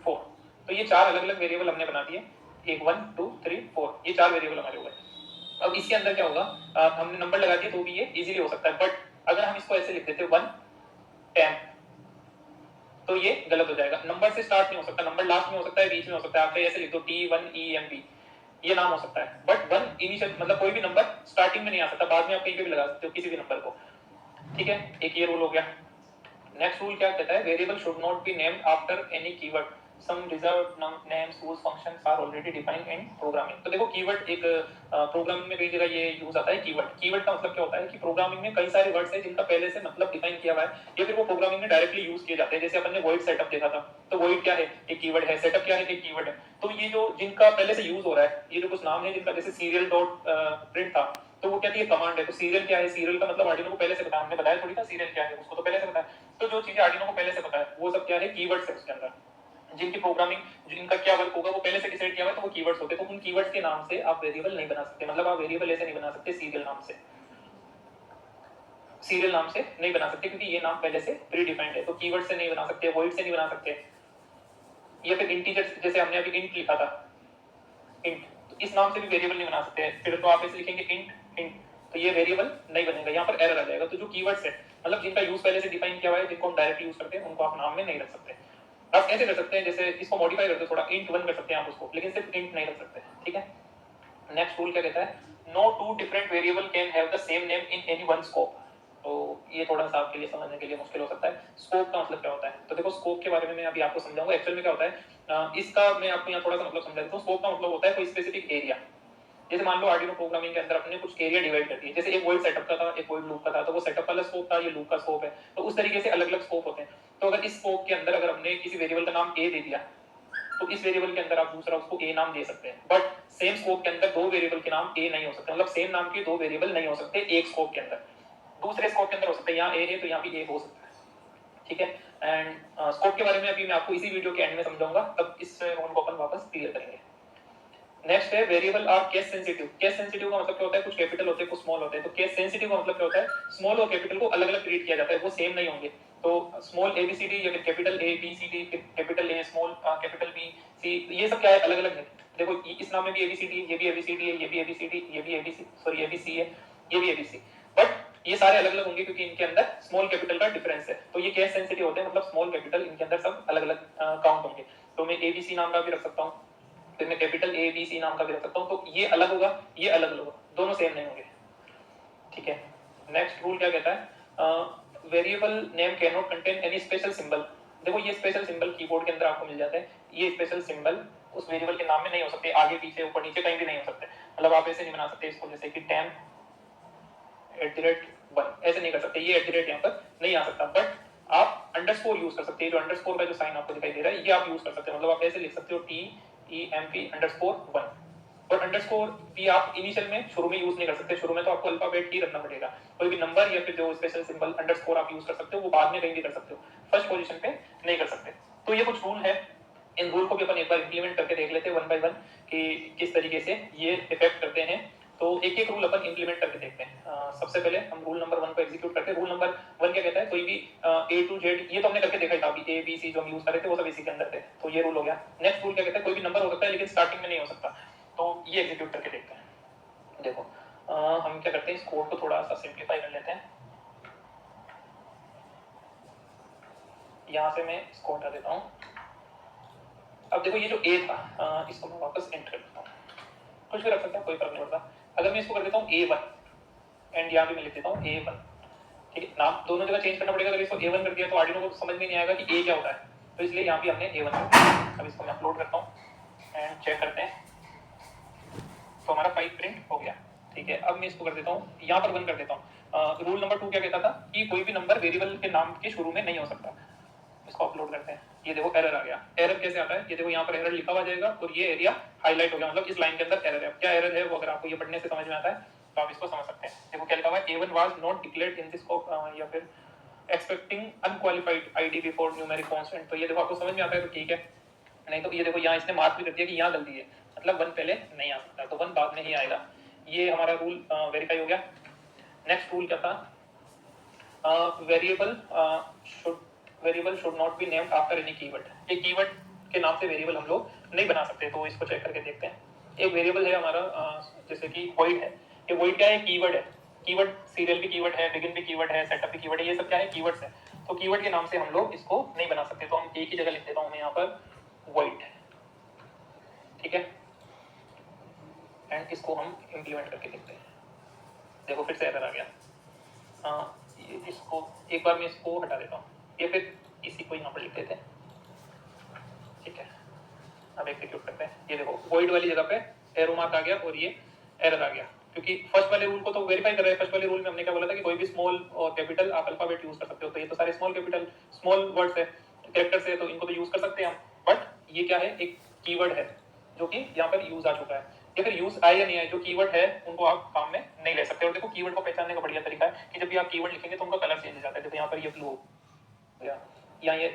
4। तो ये 4 अलग अलग वेरिएबल हमने बना दिए, 1 2 3 4, ये 4 वेरिएबल हमारे हो गए। अब इसके अंदर क्या होगा, हमने नंबर लगा दिया तो भी ये इजीली हो सकता है, बट अगर हम इसको ऐसे लिख देते 1 टेम्प, तो ये गलत हो जाएगा। नंबर से स्टार्ट नहीं हो सकता, नंबर लास्ट में हो सकता है, बीच में हो सकता है। आप ऐसे लिख दो T1EMB, ये नाम हो सकता है, बट 1 इनिशियल मतलब कोई भी नंबर स्टार्टिंग में नहीं आ सकता, बाद में आप कहीं पे भी लगा सकते हो किसी भी नंबर को। ठीक है, एक ये रूल हो गया। नेक्स्ट रूल क्या कहता है, variable should not be named after any keyword, some reserved names whose functions are already defined in programming। तो देखो कीवर्ड एक प्रोग्रामिंग में कई जगह ये यूज आता है कीवर्ड। कीवर्ड का मतलब क्या होता है कि प्रोग्रामिंग में कई सारे वर्ड्स हैं जिनका पहले से मतलब डिफाइन किया हुआ है, या फिर वो प्रोग्रामिंग में डायरेक्टली यूज किए जाते हैं। जैसे अपन ने वॉइड सेटअप देखा था, तो वॉइड क्या है, एक कीवर्ड है, सेटअप क्या है, एक कीवर्ड है। तो ये जो जिनका पहले से यूज हो रहा है, ये जो कुछ नाम है जिनका, जैसे सीरियल डॉट प्रिंट था, तो वो क्या थी, कमांड है। तो सीरियल क्या है, सीरियल का मतलब आर्डिनो को पहले से पता है, हमने बताया थोड़ी था सीरियल क्या है, उसको तो पहले से पता है। तो जो चीजें आर्डिनो को पहले से पता है वो सब क्या है, कीवर्ड्स है उसके अंदर। जिनकी प्रोग्रामिंग, जिनका क्या वर्क होगा वो पहले से डिसाइड किया हुआ है, तो वो कीवर्ड्स होते हैं। तो उन कीवर्ड्स के नाम से आप वेरिएबल नहीं बना सकते। मतलब आप वेरिएबल ऐसे नहीं बना सकते सीरियल नाम से, सीरियल नाम से नहीं बना सकते क्योंकि ये नाम पहले से प्री डिफाइंड है। तो कीवर्ड से नहीं बना सकते, वॉइड से नहीं बना सकते, या फिर इंटीजर, जैसे हमने अभी इंट लिखा था, इंट, तो इस नाम से भी वेरिएबल नहीं बना सकते। फिर तो आप ऐसे लिखेंगे इंट इंट, तो ये वेरिएबल नहीं बनेगा, यहाँ पर एरर आ जाएगा। तो जो कीवर्ड्स है, मतलब जिनका यूज पहले से डिफाइन किया हुआ है, जिनको हम डायरेक्ट यूज करते हैं, उनको आप नाम में नहीं रख सकते। आप ऐसे कर सकते हैं, जैसे इसको मॉडिफाई कर दो थोड़ा, int 1 कर सकते हैं आप उसको, लेकिन सिर्फ int नहीं रख सकते। ठीक है, नेक्स्ट रूल क्या कहता है, no two different variable can have the same name in any one scope. तो ये थोड़ा सा आपके लिए समझने के लिए मुश्किल हो सकता है। स्कोप का मतलब क्या होता है, तो देखो स्कोप के बारे में मैं अभी आपको समझाऊंगा। एक्चुअल में क्या होता है, इसका मैं आपको यहाँ थोड़ा सा मतलब समझा देता हूँ। स्कोप का मतलब होता है कोई स्पेसिफिक एरिया। जैसे मान लो आर्डिनो प्रोग्रामिंग के अंदर अपने कुछ एरिया डिवाइड कर दिए, जैसे एक वॉइड सेटअप का था, एक वॉइड लूप का था, तो वो सेटअप वाला स्कोप था, ये लूप का स्कोप है। तो उस तरीके से अलग अलग स्कोप होते हैं। तो अगर इस स्कोप के अंदर अगर हमने किसी वेरिएबल का नाम a दे दिया, तो इस वेरिएबल के अंदर आप दूसरा उसको a नाम दे सकते हैं। बट सेम स्कोप के अंदर दो वेरिएबल के नाम a नहीं हो सकते, मतलब सेम नाम के दो वेरिएबल नहीं हो सकते एक स्कोप के अंदर। दूसरे स्कोप के अंदर हो सकते हैं, यहाँ a है तो यहाँ भी a हो सकता है। ठीक है, एंड स्कोप के बारे में अभी मैं आपको इसी वीडियो के एंड में समझाऊंगा, तब इस रूल को अपन वापस क्लियर करेंगे। नेक्स्ट है variable are case sensitive. Case sensitive का मतलब क्या होता है, कुछ कैपिटल होते हैं कुछ स्मॉल होते हैं। तो केस सेंसिटिव का मतलब क्या होता है, स्मॉल और कैपिटल को अलग अलग ट्रीट किया जाता है, वो सेम नहीं होंगे। तो स्मॉल ABCD या फिर capital A B C D, capital A small capital B C, ये सब क्या है, अलग अलग है। देखो इस नाम में भी ABCD, ये भी ABCD है, ये भी ABCD, ये भी ABC, सॉरी ABC है, ये भी ABC, बट ये सारे अलग अलग होंगे क्योंकि इनके अंदर स्मॉल कैपिटल का डिफरेंस है, तो ये केस सेंसिटिव होते हैं, मतलब स्मॉल कैपिटल इनके अंदर सब अलग अलग काउंट होंगे। तो मैं ABC नाम का भी रख सकता हूँ, फिर मैं कैपिटल ABC नाम का भी रख सकता हूँ, तो ये अलग होगा, ये अलग अलग होगा, दोनों सेम नहीं होंगे। ठीक है, नेक्स्ट रूल क्या कहता है, variable name can not contain any special symbol. देखो ये स्पेशल सिंबल कीबोर्ड के अंदर आपको मिल जाते हैं, ये स्पेशल सिंबल उस वेरिएबल के नाम में नहीं हो सकते, आगे पीछे ऊपर नीचे कहीं भी नहीं हो सकते, मतलब आप ऐसे नहीं बना सकते इसको, जैसे कि टेम @1 ऐसे नहीं कर सकते, ये @ यहाँ पर नहीं आ सकता, बट आप अंडरस्कोर यूज कर सकते हैं, जो अंडरस्कोर का जो साइन आपको दिखाई दे रहा है ये आप यूज कर सकते हैं, मतलब आप ऐसे लिख सकते हो TEMP_1, और अंडरस्कोर भी आप इनिशियल में शुरू में यूज नहीं कर सकते, शुरू में तो आपको अल्फाबेट ही रखना पड़ेगा, कोई भी नंबर या फिर जो स्पेशल सिंबल अंडरस्कोर आप यूज कर सकते हो वो बाद में कहीं भी कर सकते हो, फर्स्ट पोजीशन पे नहीं कर सकते। तो ये कुछ रूल है, इन रूल को भी अपन एक बार इंप्लीमेंट करके देख लेते हैं वन बाय वन कि किस तरीके से ये इफेक्ट करते हैं। तो एक एक रूल अपन इंप्लीमेंट करके देखते हैं। सबसे पहले हम रूल नंबर 1 को एग्जीक्यूट करते हैं। रूल नंबर 1 क्या कहता है, कोई भी A to Z, ये तो हमने करके देखा था, अभी A B C जो हम यूज कर रहे थे वो सब इसी के अंदर थे, तो ये रूल हो गया। नेक्स्ट रूल क्या कहता है, कोई भी नंबर हो सकता है लेकिन स्टार्टिंग में नहीं हो सकता, तो ये एग्जीक्यूट करके देखते हैं। देखो हम क्या करते हैं, इस कोड को थोड़ा सा सिंप्लीफाई कर लेते हैं, यहाँ से मैं इसको हटा देता हूँ। अब देखो ये जो A था, इसको मैं वापस एंटर करता हूँ, कुछ भी रख सकते हैं, कोई फर्क नहीं पड़ता। अगर मैं इसको कर देता हूँ A1 एंड यहाँ पे मैं लिख देता हूँ A1, ठीक है, नाम दोनों जगह चेंज करना पड़ेगा, अगर इसको A1 कर दिया तो आर्डिनो को समझ में नहीं आएगा कि A क्या होता है, तो इसलिए यहाँ पे हमने A1 कर दिया। अब इसको मैं अपलोड करता हूँ एंड चेक करते हैं, तो हमारा 5 प्रिंट हो गया। ठीक है, अब मैं इसको कर देता हूँ, यहाँ पर 1 कर देता हूँ। रूल नंबर 2 क्या कहता था कि कोई भी नंबर वेरिएबल के नाम के शुरू में नहीं हो सकता। इसको अपलोड करते हैं, ये देखो एरर आ गया। एरर कैसे आता है, ये देखो यहाँ पर एरर लिखा हुआ जाएगा और ये एरिया हाईलाइट हो गया, मतलब इस लाइन के अंदर एरर है। क्या एरर है वो अगर आपको ये पढ़ने से समझ में आता है तो आप इसको समझ सकते हैं। देखो क्या लिखा हुआ है, A1 was not declared in this scope, या फिर expecting unqualified ID before numeric constant. तो ये देखो आपको समझ में आता है तो ठीक है, नहीं तो ये देखो यहाँ इसने मार्क भी कर दिया कि यहाँ गलती है, मतलब 1 पहले नहीं आ सकता, तो 1 बाद में ही आएगा। ये हमारा रूल वेरीफाई हो गया। नेक्स्ट रूल क्या था, variable should not be named after any keyword. ये कीवर्ड के नाम से वेरिएबल हम लोग नहीं बना सकते, तो इसको चेक करके देखते हैं। एक वेरिएबल है हमारा, जैसे कि void है, ये void क्या है, कीवर्ड है। कीवर्ड सीरियल भी कीवर्ड है, बिगिन भी कीवर्ड है, सेटअप भी कीवर्ड है, ये सब क्या है, कीवर्ड्स है। तो कीवर्ड के नाम से हम लोग इसको नहीं बना सकते, तो हम एक ही जगह लिख देता हूँ मैं यहाँ पर void, ठीक है, एंड इसको हम इम्प्लीमेंट करके देखते हैं। देखो फिर से एरर आ गया। इसको एक बार मैं इसको हटा देता हूँ, ये फिर इसी को यहाँ पर लिख देते हैं, ठीक है। अब एग्जीक्यूट करते हैं, ये देखो void वाली जगह पे एरो मार्क आ गया और ये एरर आ गया, क्योंकि फर्स्ट वाले रूल को तो वेरीफाई कर रहे हैं। फर्स्ट वाले रूल में हमने क्या बोला था कि कोई भी स्मॉल और कैपिटल आप अल्फाबेट यूज कर सकते हो, तो ये तो सारे स्मॉल कैपिटल स्मॉल वर्ड्स है, कैरेक्टर्स है, तो इनको तो यूज कर सकते हैं हम, बट ये क्या है, एक कीवर्ड है जो कि यहाँ पर यूज आ चुका है, या फिर यूज आए या नहीं आए, जो कीवर्ड है उनको आप काम में नहीं ले सकते। और देखो कीवर्ड को पहचानने का बढ़िया तरीका है कि जब भी आप कीवर्ड लिखेंगे तो उनका कलर चेंज हो जाता है। देखो यहाँ पर ये ब्लू हो गया, यहाँ ये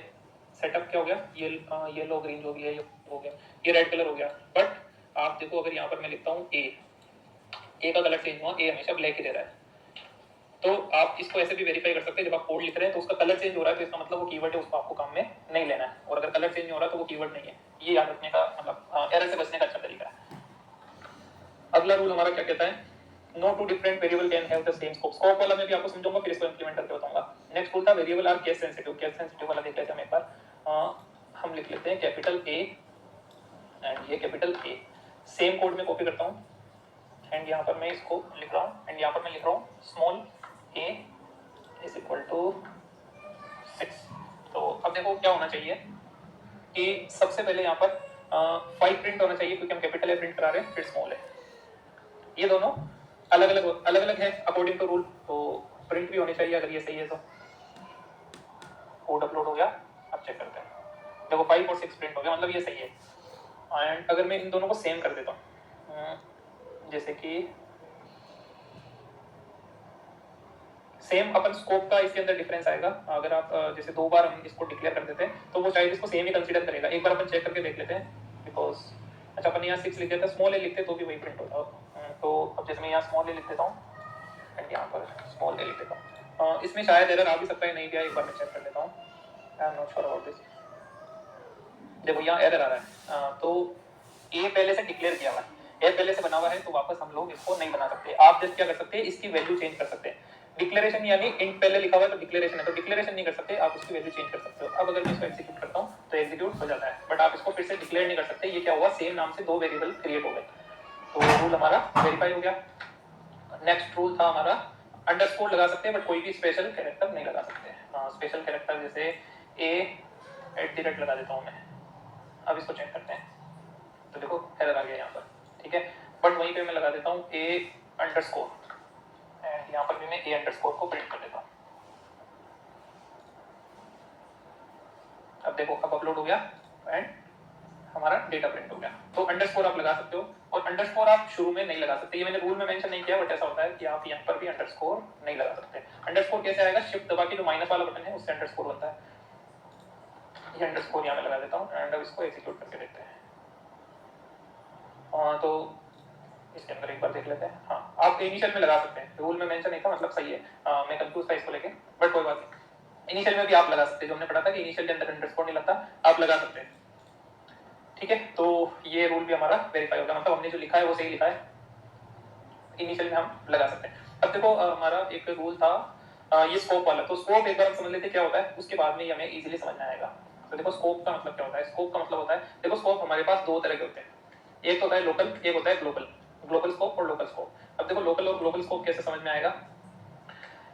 सेटअप क्या हो गया, ये येलो ग्रीन जो भी है ये हो गया, ये रेड कलर हो गया। बट आप देखो अगर यहाँ पर मैं लिखता हूँ ए का कलर चेंज हुआ, ए हमेशा ब्लैक ही दे रहा है, तो आप इसको ऐसे भी वेरीफाई कर सकते हैं। जब आप कोड लिख रहे हैं तो उसका कलर चेंज हो रहा है तो इसका मतलब वो कीवर्ड है, उसको आपको काम में नहीं लेना है, और अगर कलर चेंज हो रहा है तो वो कीवर्ड नहीं है। ये याद रखने का मतलब एरर से बचने का अच्छा तरीका है। अगला रूल हमारा क्या कहता है, no two different variable can have the same scope. Scope वाला मैं भी आपको समझाऊंगा, फिर इसको इंप्लीमेंट करके बताऊंगा। नेक्स्ट रूल था variable are case sensitive. Case sensitive वाला देख लेते हैं हम एक बार। हम लिख लेते हैं कैपिटल ए एंड ये कैपिटल ए, सेम कोड में कॉपी करता हूँ एंड यहाँ पर मैं इसको लिख रहा हूँ एंड यहाँ पर मैं लिख रहा हूँ small a is equal to 6। तो अब देखो क्या होना चाहिए कि सबसे पहले यहाँ पर 5 प्रिंट होना चाहिए, क्योंकि हम कैपिटल ए प्रिंट करा रहे हैं, फिर स्मॉल है। ये दोनों अलग अलग है अकॉर्डिंग टू रूल, तो प्रिंट भी होनी चाहिए अगर ये सही है तो। कोड अपलोड हो गया, अब चेक करते हैं। देखो 5 और 6 प्रिंट हो गया, मतलब ये सही है। एंड अगर मैं इन दोनों को सेम कर देता हूँ, जैसे कि सेम अपन स्कोप का इसके अंदर डिफरेंस आएगा। अगर आप जैसे 2 बार हम इसको डिक्लेयर कर देते हैं तो वो शायद इसको सेम ही कंसीडर करेगा। एक बार अपन चेक करके देख लेते हैं, बिकॉज अच्छा अपन यहाँ 6 लिख देते हैं, स्मॉल ए लिखते तो भी वही प्रिंट होता। तो अब जैसे मैं यहाँ स्मॉल ए लिख देता हूँ एंड यहाँ पर स्मॉल ए लिख देता हूँ, इसमें शायद एरर आ भी सकता है, नहीं दिया, एक बार मैं चेक कर लेता हूँ। I am not sure about this. देखो यहाँ एरर आ रहा है, तो ए पहले से डिक्लेयर किया हुआ है, ए पहले से बना हुआ है, तो वापस हम लोग इसको नहीं बना सकते। आप जस्ट क्या कर सकते हैं, इसकी वैल्यू चेंज कर सकते हैं। डिक्लेरेशन यानी इंट पहले लिखा हुआ है तो डिक्लेरेशन है, तो डिक्लेरेशन नहीं कर सकते, आप उसकी वैल्यू चेंज कर सकते हो। अब अगर मैं इसको एग्जीक्यूट करता हूँ तो एग्जीक्यूट हो जाता है, बट आप इसको फिर से डिक्लेयर नहीं कर सकते। ये क्या हुआ, सेम नाम से दो वेरिएबल क्रिएट हो गए, तो रूल हमारा वेरीफाई हो गया। नेक्स्ट रूल था हमारा अंडरस्कोर लगा सकते हैं बट कोई भी स्पेशल कैरेक्टर नहीं लगा सकते। स्पेशल कैरेक्टर जैसे a@ लगा देता हूं मैं। अब इसको चेक करते हैं तो देखो एरर आ गया यहाँ पर, ठीक है, बट वहीं पे मैं लगा देता हूँ a_, एंड यहाँ पर भी मैं a_ को प्रिंट कर देता हूँ। अब देखो अब अपलोड हो गया एंड हमारा डेटा प्रिंट हो गया। तो अंडरस्कोर आप लगा सकते हो, और अंडरस्कोर आप शुरू में नहीं लगा सकते, ये मैंने रूल में मेंशन नहीं किया, बट ऐसा होता है कि आप यहाँ पर भी अंडरस्कोर नहीं लगा सकते। अंडरस्कोर कैसे आएगा, शिफ्ट दबा के जो माइनस वाला बटन है उससे अंडरस्कोर बनता है। ये अंडरस्कोर यहाँ में लगा देता हूँ एंड अब इसको एग्जीक्यूट करके देखते हैं। तो इसके अंदर एक बार देख लेते हैं। हाँ, आप इनिशियल में लगा सकते हैं, रूल में मेंशन नहीं था, मतलब सही है। मैं कंफ्यूज था इसको लेके, बट कोई बात नहीं, इनिशियल में भी आप लगा सकते हैं। जो हमने पढ़ा था कि इनिशियल के अंदर अंडरस्कोर नहीं लगता, आप लगा सकते हैं, ठीक है। तो ये रूल भी हमारा वेरीफाई होगा, मतलब हमने जो लिखा है वो सही लिखा है, इनिशियल में हम लगा सकते हैं। अब देखो हमारा एक रूल था ये स्कोप वाला, तो स्कोप एक बार हम समझ लेते क्या होता है, उसके बाद में हमें इजीली समझ में आएगा। तो देखो स्कोप का मतलब क्या होता है, स्कोप का मतलब होता है, देखो स्कोप हमारे पास दो तरह के होते हैं, एक होता है लोकल, एक होता है ग्लोबल। ग्लोबल स्कोप और लोकल स्कोप। अब देखो लोकल और ग्लोबल स्कोप कैसे समझ में आएगा,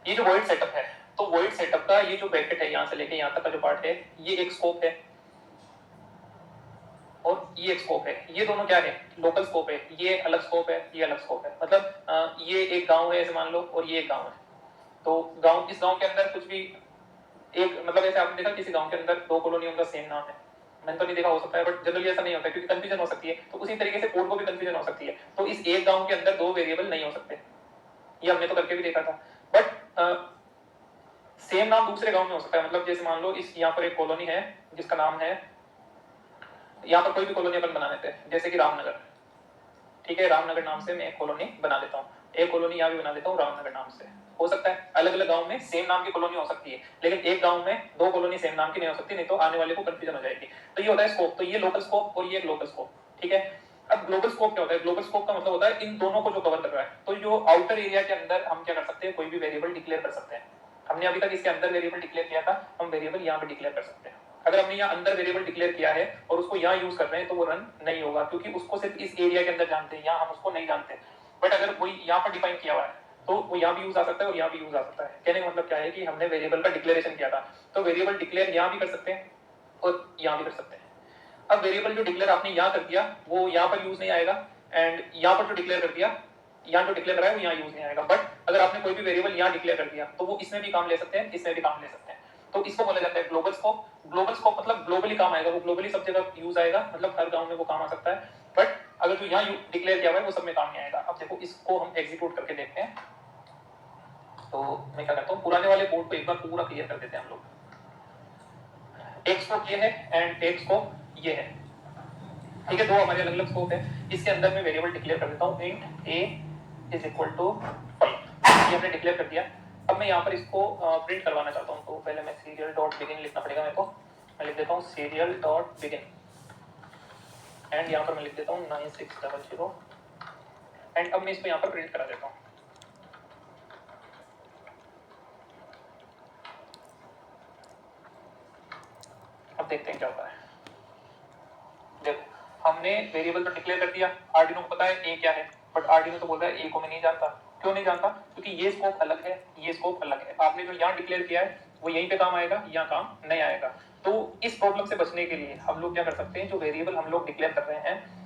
ये जो वॉइड सेटअप है, तो वॉइड सेटअप का ये जो ब्रैकेट है यहाँ से लेके यहाँ तक का जो पार्ट है, ये एक स्कोप है और ये एक स्कोप है। ये दोनों क्या है, लोकल स्कोप है, ये अलग स्कोप है, ये अलग स्कोप है। मतलब ये एक गांव है ऐसे मान लो, और ये एक गांव है। तो गांव, इस गांव के अंदर कुछ भी एक, मतलब ऐसे आपने देखा किसी गांव के अंदर दो कॉलोनियों का सेम नाम है, मैंने तो नहीं देखा, हो सकता है, बट जनरली ऐसा नहीं होता क्योंकि कंफ्यूजन हो सकती है। तो उसी तरीके से कोड को भी कंफ्यूजन हो सकती है। तो इस एक गांव के अंदर दो वेरिएबल नहीं हो सकते, ये हमने तो करके भी देखा था। बट सेम नाम दूसरे गांव में हो सकता है। मतलब जैसे मान लो इस यहाँ पर एक कॉलोनी है जिसका नाम है, यहाँ पर कोई भी कॉलोनी अपन बना लेते हैं, जैसे कि रामनगर, ठीक है, रामनगर नाम से मैं एक कॉलोनी बना देता हूँ, एक कॉलोनी यहाँ भी बना देता हूँ रामनगर नाम से। हो सकता है अलग अलग गांव में सेम नाम की कॉलोनी हो सकती है, लेकिन एक गांव में दो कॉलोनी सेम नाम की नहीं हो सकती, नहीं तो आने वाले को कंफ्यूजन हो जाएगी। तो ये होता है स्कोप, तो ये लोकल स्कोप और ये ग्लोबल स्कोप, ठीक है। अब ग्लोबल स्कोप क्या होता है, ग्लोबल स्कोप का मतलब होता है इन दोनों को जो कवर कर रहा है। तो जो आउटर एरिया के अंदर हम क्या कर सकते हैं, कोई भी वेरिएबल डिक्लेयर कर सकते हैं। हमने अभी तक इसके अंदर वेरिएबल डिक्लेयर किया था, हम वेरिएबल यहाँ पे डिक्लेयर कर सकते हैं। अगर हमने यहाँ अंदर वेरिएबल डिक्लेयर किया है और उसको यहाँ यूज कर रहे हैं तो वो रन नहीं होगा, क्योंकि उसको सिर्फ इस एरिया के अंदर जानते हैं, यहाँ हम उसको नहीं जानते। बट अगर कोई यहाँ पर डिफाइन किया हुआ है तो वो यहाँ भी यूज आ सकता है और यहाँ भी यूज आ सकता है। कहने का मतलब क्या है कि हमने वेरिएबल का डिक्लेरेशन किया था, तो वेरिएबल डिक्लेयर यहाँ भी कर सकते हैं और यहाँ भी कर सकते हैं। अब वेरिएबल जो डिक्लेयर आपने यहाँ कर दिया वो यहाँ पर यूज नहीं आएगा, एंड यहाँ पर जो डिक्लेयर कर दिया, यहाँ जो डिक्लेयर करा है वो यहाँ यूज नहीं आएगा। बट अगर आपने कोई भी वेरिएबल यहाँ डिक्लेयर कर दिया तो वो इसमें भी काम ले सकते हैं, इसमें भी काम ले सकते हैं। तो इसको बोला जाता है ग्लोबल स्कोप। ग्लोबल स्कोप मतलब ग्लोबली काम आएगा, वो ग्लोबली सब जगह यूज आएगा, मतलब हर गांव में वो काम आ सकता है। बट अगर जो यहाँ डिक्लेयर किया हुआ है वो सब में काम नहीं आएगा। अब देखो इसको हम एग्जीक्यूट करके देखते हैं। तो मैं क्या करता हूँ, पुराने वाले कोड को एक बार पूरा क्लियर कर देते हैं हम लोग। एक स्कोप ये है एंड एक स्कोप ये है, ठीक है, दो हमारे अलग अलग स्कोप है। इसके अंदर मैं वेरिएबल डिक्लेयर कर देता हूँ, int a is equal to 5, ये हमने डिक्लेयर कर दिया। अब मैं यहाँ पर इसको प्रिंट करवाना चाहता हूँ, तो पहले मैं सीरियल डॉट बिगिन लिखना पड़ेगा मेरे को। मैं लिख देता हूँ सीरियल डॉट बिगिन एंड यहाँ पर मैं लिख देता हूँ 9600 एंड अब मैं इसको यहाँ पर प्रिंट करा देता हूँ। अब देखते हैं क्या होता है। देखो हमने वेरिएबल तो डिक्लेयर कर दिया, आर्डिनो को पता है a क्या है, बट आर्डिनो तो बोल रहा है a को मैं नहीं जानता। क्यों नहीं जानता, क्योंकि ये स्कोप अलग है, ये स्कोप अलग है। आपने जो यहाँ डिक्लेयर किया है वो यहीं पे काम आएगा, यहाँ काम नहीं आएगा। तो इस प्रॉब्लम से बचने के लिए हम लोग क्या कर सकते हैं, जो वेरिएबल हम लोग डिक्लेयर कर रहे हैं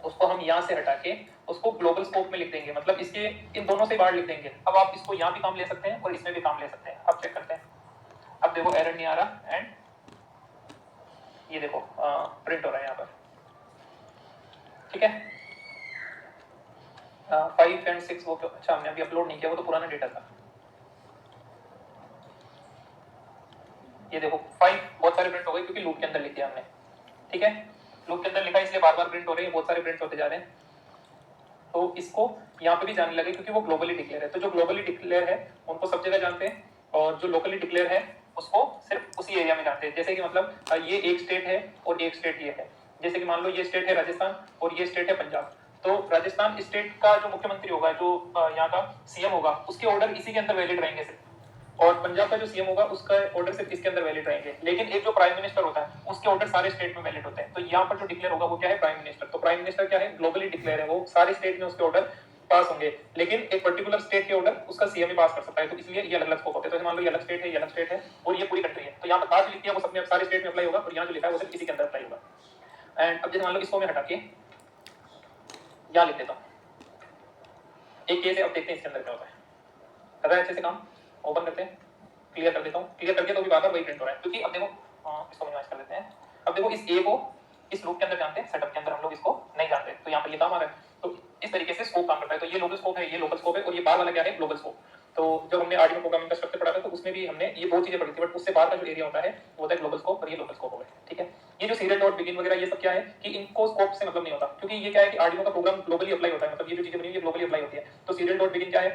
उसको हम यहाँ से हटा के उसको ग्लोबल स्कोप में लिख देंगे, मतलब इसके इन दोनों से बाहर लिख देंगे। अब आप इसको यहाँ भी काम ले सकते हैं और इसमें भी काम ले सकते हैं। अब चेक करते हैं, अब देखो एरर नहीं आ रहा एंड ये देखो प्रिंट हो रहा है यहाँ पर, ठीक है। 5 एंड 6 वो क्यों, अच्छा हमने अभी अपलोड नहीं किया, वो तो पुराना डेटा था। ये देखो 5 बहुत सारे प्रिंट हो गए क्योंकि लूप के अंदर लिख दिया हमने, ठीक है। लूप के अंदर लिखा इसलिए बार बार प्रिंट हो रहे हैं, बहुत सारे प्रिंट होते जा रहे हैं। तो इसको यहाँ पे भी जानने लगे क्योंकि वो ग्लोबली डिक्लेयर है। तो जो ग्लोबली डिक्लेयर है उनको सब जगह जानते हैं, और जो लोकली डिक्लेयर है उसको सिर्फ उसी एरिया में जानते हैं। जैसे कि मतलब ये एक स्टेट है और एक स्टेट ये है। जैसे कि मान लो ये स्टेट है राजस्थान और ये स्टेट है पंजाब, तो राजस्थान स्टेट का जो मुख्यमंत्री होगा, जो यहाँ का सीएम होगा, उसके ऑर्डर इसी के अंदर वैलिड रहेंगे सिर्फ, और पंजाब का जो सीएम होगा उसका ऑर्डर सिर्फ इसके अंदर वैलिड रहेंगे। लेकिन एक जो प्राइम मिनिस्टर होता है उसके ऑर्डर सारे स्टेट में वैलिड होते हैं। तो यहाँ पर जो डिक्लेयर होगा वो क्या है, प्राइम मिनिस्टर। तो प्राइम मिनिस्टर क्या है, ग्लोबली डिक्लेयर है, वो सारे स्टेट में उसके ऑर्डर पास होंगे, लेकिन एक पर्टिकुलर स्टेट के ऑर्डर उसका सीएम ही पास कर सकता है। तो इसलिए ये अलग अलग स्कोप होते हैं। तो मान लो ये अलग स्टेट है, ये अलग स्टेट है, और ये पूरी कंट्री है। तो यहाँ पर बात लिखी है वो सब में सारे स्टेट में अप्लाई होगा, और यहाँ जो लिखा है वो सिर्फ इसी के अंदर अप्लाई होगा। एंड अब जैसे मान लो इसको मैं हटा के यहाँ लिख देता हूँ एक केस है, अब देखते हैं इसके अंदर क्या होता है। कर रहा है अच्छे से काम, ओपन करते हैं, क्लियर कर देता हूँ। क्लियर करके तो भी बार बार वही प्रिंट हो रहा है, क्योंकि अब देखो इसको मिनिमाइज कर देते हैं। अब देखो इस ए को इस लूप के अंदर जानते हैं, सेटअप के अंदर हम लोग इसको नहीं जानते, तो यहाँ पर ये काम आ रहा है। तो इस तरीके से स्कोप काम करता है। तो ये लोकल स्कोप है, ये लोकल स्कोप है, और ये बाहर वाला क्या है, ग्लोबल स्कोप। तो जब हमने आर्डिनो प्रोग्रामिंग का स्ट्रक्चर पढ़ा था तो उसमें भी हमने ये बहुत चीजें पढ़ी थी, बट उससे बाहर का जो एरिया होता है वो होता है ग्लोबल स्कोप, और ये लोकल स्कोप हो गया। ठीक है, ये जो सीरियल डॉट बिगिन वगैरह ये सब क्या है कि इनको स्कोप से मतलब नहीं होता, क्योंकि ये क्या है कि आर्डिनो का प्रोग्राम ग्लोबली अप्लाई होता है, मतलब ये जो चीजें बनी है ग्लोबली अप्लाई होती है। तो सीरियल डॉट बिगिन क्या है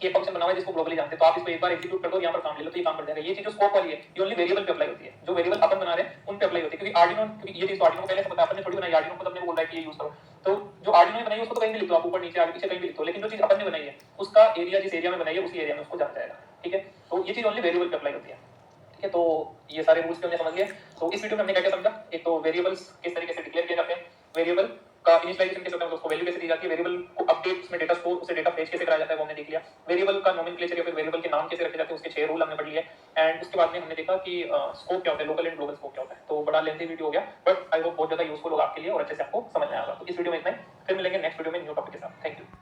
कि ये फंक्शन बना हुआ है जिसको ग्लोबली जानते हैं, तो आप इसको एक बार एग्जीक्यूट कर दो, यहाँ पर काम ले लो तो ये काम कर जाएगा। ये चीज जो स्कोप वाली है ये ओनली वेरिएबल पे अप्लाई होती है, जो वेरिएबल अपन बना रहे हैं उन पे अप्लाई होती है। क्योंकि आर्डिनो, क्योंकि ये चीज तो आर्डिनो पहले से पता है, अपन ने थोड़ी बनाई, आर्डिनो को तो अपने बोल रहा है कि ये यूज करो। तो जो आर्डिनो ने बनाई है उसको तो कहीं भी लिख दो आप, ऊपर नीचे आगे पीछे कहीं भी लिख दो, लेकिन जो चीज अपन ने बनाई है उसका एरिया जिस एरिया में बनाई है उसी एरिया में उसको जान जाएगा। ठीक है, तो ये चीज ओनली वेरिएबल पे अप्लाई होती है। ठीक है, तो ये सारे रूल्स हमने समझ लिए। तो इस वीडियो में हमने क्या क्या समझा, एक तो वेरिएबल्स किस तरीके से डिक्लेयर किए जाते हैं, वेरिएबल का इनिशियलाइजेशन कैसे होता है, उसको वैल्यू कैसे दी जाती है, वेरिएबल को अपडेट उसमें डेटा स्टोर उसे डेटा फेच कैसे कराया जाता है वो हमने देख लिया, वेरिएबल का नोमेनक्लेचर या फिर वेरिएबल के नाम कैसे रखे जाते हैं उसके 6 रूल हमने पढ़ लिए। एंड उसके बाद में हमने देखा कि स्कोप क्या होता है, लोकल एंड ग्लोबल स्कोप क्या होता है। तो बड़ा लेंथी वीडियो हो गया, बट आई होप बहुत ज्यादा यूजफुल होगा आपके लिए और अच्छे से आपको समझ में आएगा। तो इस वीडियो में इतना ही, फिर मिलेंगे नेक्स्ट वीडियो में न्यू टॉपिक के साथ। Thank you.